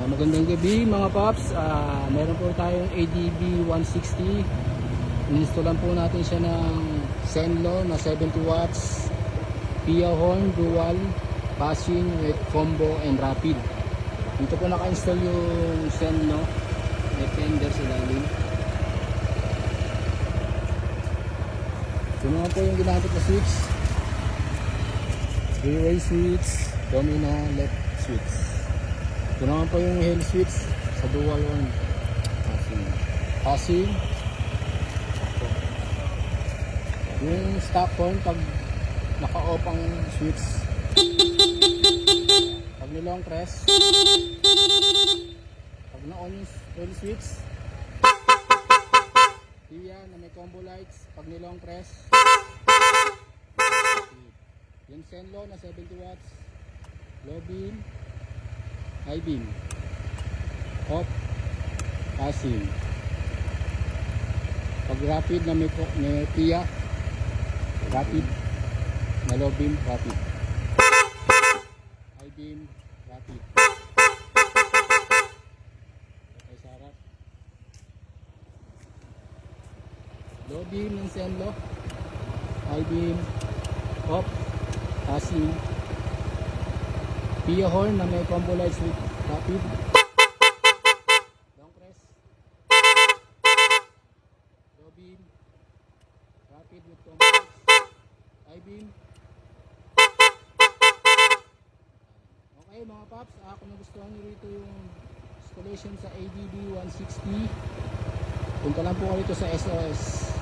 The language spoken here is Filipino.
Magandang gabi mga paps. Meron po tayong ADB 160. Inistallan po natin siya ng Zenlo na 70 watts, Pia horn, dual, passing with combo and rapid. Dito po naka-install yung Zenlo. May fender sa ilalim. Ito naman po yung ginamit na switch. Three-way switch, domino left switch. Ito naman po yung hell switch sa dual horn. Passing. Yung stop horn pag naka-off ang switch. Pag nilong press. Pag na-on yung hell switch. Pia na may combo lights. Pag nilong press. Yung Zenlo na 70 watts. Low beam. High beam, off, passing. Pag rapid na may Pia, rapid, na low beam, rapid. High beam, rapid. Okay, sa harap. Low beam ng Zenlo, high beam, off, passing. Pia horn na may combo lights with rapid. Long press. Low beam. Rapid with combo lights. High beam. Okay mga paps, kung nagustuhan nyo rito yung installation sa ADB 160, punta lang po kayo rito sa SOS.